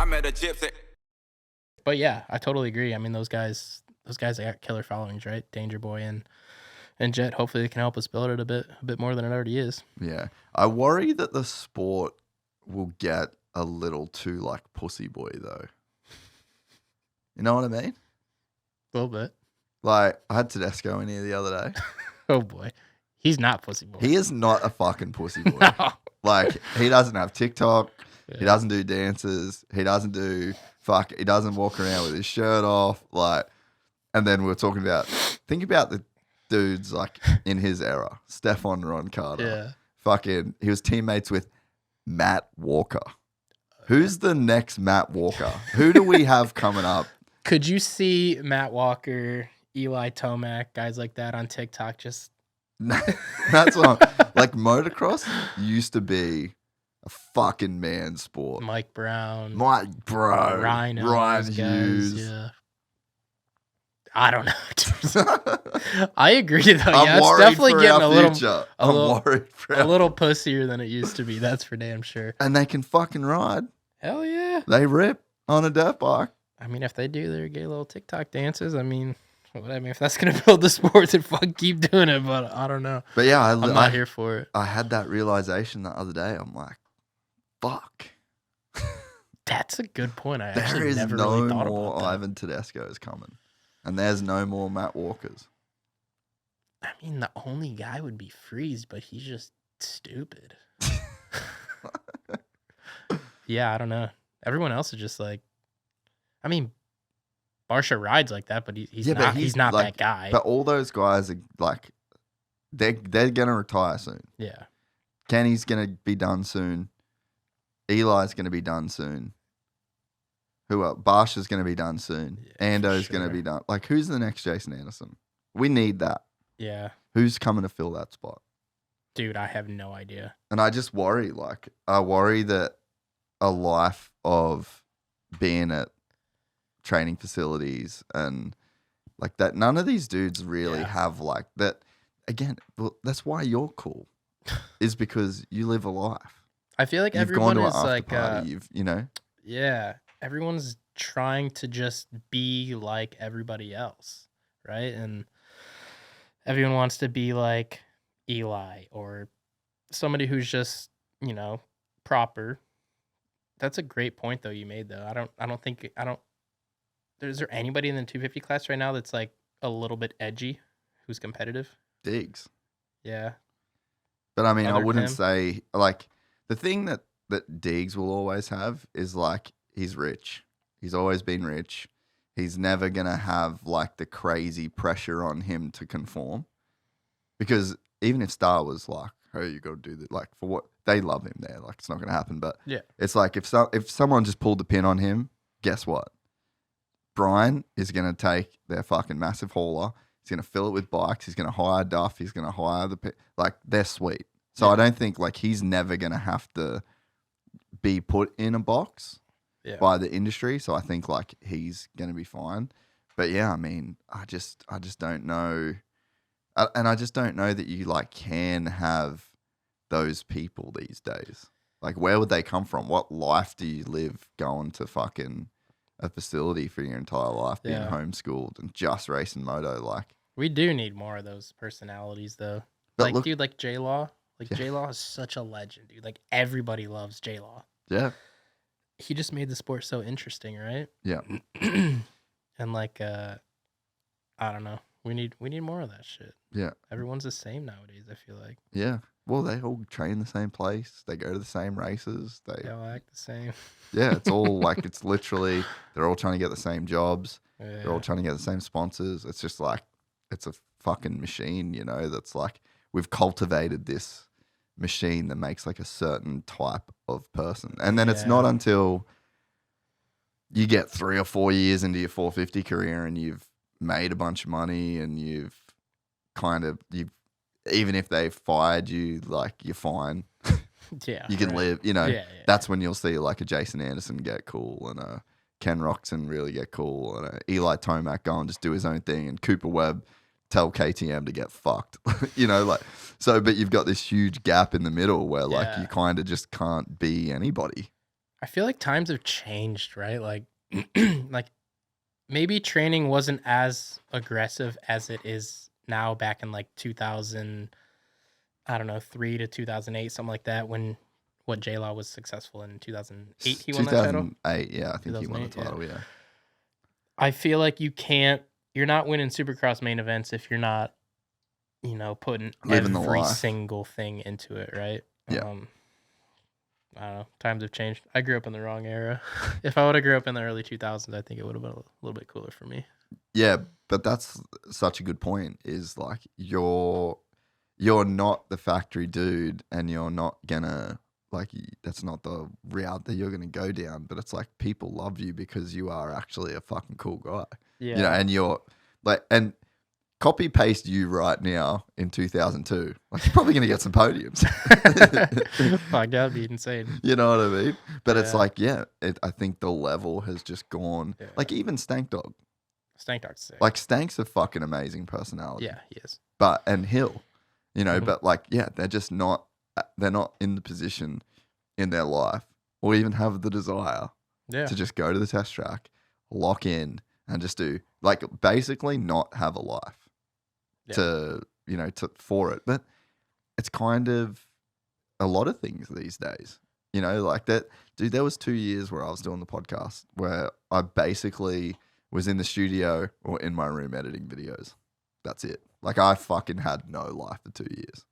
I met a gypsy. But yeah, I totally agree. I mean, those guys got killer followings, right? Danger Boy and Jet. Hopefully, they can help us build it a bit more than it already is. Yeah. I worry that the sport will get a little too like pussy boy though. You know what I mean? A little bit. Like, I had Tedesco in here the other day. Oh boy, he's not pussy boy. He is not a fucking pussy boy. No. Like, he doesn't have TikTok. Yeah. He doesn't do dances. He doesn't he doesn't walk around with his shirt off. Like, and then we're talking about, think about the dudes like in his era. Stefan Ron Carter. Yeah. Fucking, he was teammates with Matt Walker. Who's the next Matt Walker? Who do we have coming up? Could you see Matt Walker, Eli Tomac, guys like that on TikTok? Just That's what like motocross used to be a fucking man sport. Mike Brown, Ryan Hughes. Yeah. I don't know. I agree though. I'm Yeah, it's worried definitely for getting our a little, future. a I'm little, worried for a little pussier than it used to be. That's for damn sure. And they can fucking ride. Hell yeah. They rip on a dirt bike. I mean, if they do their gay little TikTok dances, I mean, if that's gonna build the sport, then fuck keep doing it. But I don't know. But yeah, I'm not here for it. I had that realization the other day. I'm like, fuck. That's a good point. I There actually is never no really thought more about that. Ivan Tedesco's coming. And there's no more Matt Walkers. I mean, the only guy would be Freeze, but he's just stupid. Yeah, I don't know. Everyone else is just like, I mean, Barsha rides like that, but he's not like, that guy. But all those guys are like, they're gonna retire soon. Yeah. Kenny's gonna be done soon. Eli's gonna be done soon. Who else? Barsha's gonna be done soon. Yeah, Ando's sure. gonna be done. Like, who's the next Jason Anderson? We need that. Yeah. Who's coming to fill that spot? Dude, I have no idea. And I just worry, I worry that a life of being at training facilities and like that, none of these dudes really have like that. Again, well, that's why you're cool, is because you live a life. I feel like You've everyone gone to is an after like, party, yeah, everyone's trying to just be like everybody else, right? And everyone wants to be like Eli or somebody who's just, proper. That's a great point though you made though. Is there anybody in the 250 class right now that's like a little bit edgy who's competitive? Diggs. Yeah. But I mean, Other I than wouldn't him? say like the thing that Diggs will always have is like he's rich. He's always been rich. He's never gonna have like the crazy pressure on him to conform, because even if Star was like, "Hey, you got to do that," like for what they love him there, like it's not gonna happen. But Yeah. it's like if someone just pulled the pin on him, guess what? Brian is gonna take their fucking massive hauler. He's going to fill it with bikes. He's going to hire Duff. He's going to hire like, they're sweet. So I don't think like he's never going to have to be put in a box by the industry. So I think like he's going to be fine. But yeah, I mean, I just don't know. And I just don't know that you like can have those people these days. Like, where would they come from? What life do you live going to fucking a facility for your entire life, being homeschooled and just racing moto? Like, We do need more of those personalities though. But Like, dude, like J Law. Like J Law is such a legend, dude. Like everybody loves J Law. yeah, He just made the sport so interesting, right? yeah. And like I don't know. We need more of that shit. Yeah. Everyone's the same nowadays, I feel like. Yeah. Well, they all train the same place. They go to the same races. They all act the same. Yeah, it's all like, it's literally, they're all trying to get the same jobs. Yeah. They're all trying to get the same sponsors. It's just like, it's a fucking machine, that's like, we've cultivated this machine that makes like a certain type of person. And then it's not until you get 3 or 4 years into your 450 career and you've made a bunch of money and you've even if they fired you, like, you're fine. Yeah. You can live, Yeah. That's when you'll see like a Jason Anderson get cool and a Ken Roxon really get cool and a Eli Tomac go and just do his own thing, and Cooper Webb tell KTM to get fucked. But you've got this huge gap in the middle where like you kind of just can't be anybody. I feel like times have changed, right? Like, like maybe training wasn't as aggressive as it is now back in like 2000, I don't know, 3 to 2008, something like that, when what J Law was successful in 2008, he won that title. 2008, yeah, I think he won the 2008, title, yeah. I feel like you're not winning Supercross main events if you're not, putting Living the every life. single thing into it, right? Yeah. I don't know. Times have changed. I grew up in the wrong era. If I would have grew up in the early 2000s, I think it would have been a little bit cooler for me. Yeah, but that's such a good point, is like you're not the factory dude, and you're not gonna, like, that's not the route that you're gonna go down, but it's like people love you because you are actually a fucking cool guy. Yeah. And you're like, and copy paste you right now in 2002, like, you're probably gonna get some podiums. Fuck, that'd be insane. You know what I mean? But it's Yeah. like, I think the level has just gone, Yeah. like, even Stank Dog. Stank Dog's sick. Like, Stank's a fucking amazing personality. Yeah, he is. And Hill, Mhm. but like, they're just not, they're not in the position in their life, or even have the desire to just go to the test track, lock in, and just do, like, basically not have a life for it. But it's kind of a lot of things these days, like that. Dude, there was 2 years where I was doing the podcast where I basically was in the studio or in my room editing videos. That's it. Like, I fucking had no life for 2 years,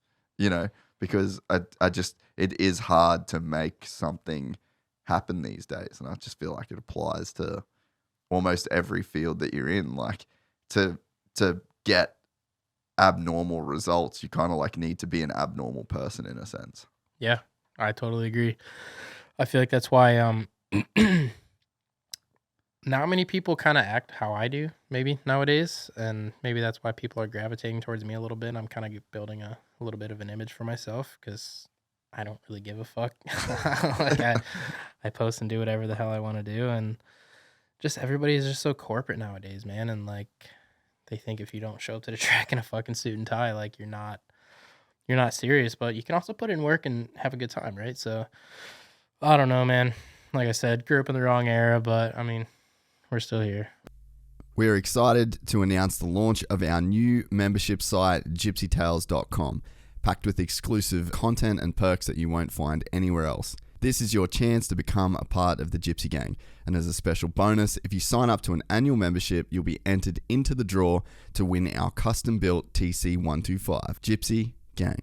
because I just, it is hard to make something happen these days. And I just feel like it applies to almost every field that you're in. Like, to get abnormal results, you kind of like need to be an abnormal person in a sense. Yeah, I totally agree. I feel like that's why not many people kind of act how I do, maybe nowadays, and maybe that's why people are gravitating towards me a little bit. I'm kind of building a little bit of an image for myself because I don't really give a fuck. Like, I post and do whatever the hell I want to do, and just everybody is just so corporate nowadays, man. And like, they think if you don't show up to the track in a fucking suit and tie, like, you're not serious. But you can also put in work and have a good time, right? So I don't know, man. Like I said, grew up in the wrong era, but I mean, we're still here. We're excited to announce the launch of our new membership site, gypsytales.com, packed with exclusive content and perks that you won't find anywhere else. This is your chance to become a part of the Gypsy Gang. And as a special bonus, if you sign up to an annual membership, you'll be entered into the draw to win our custom-built TC125. Gypsy Gang.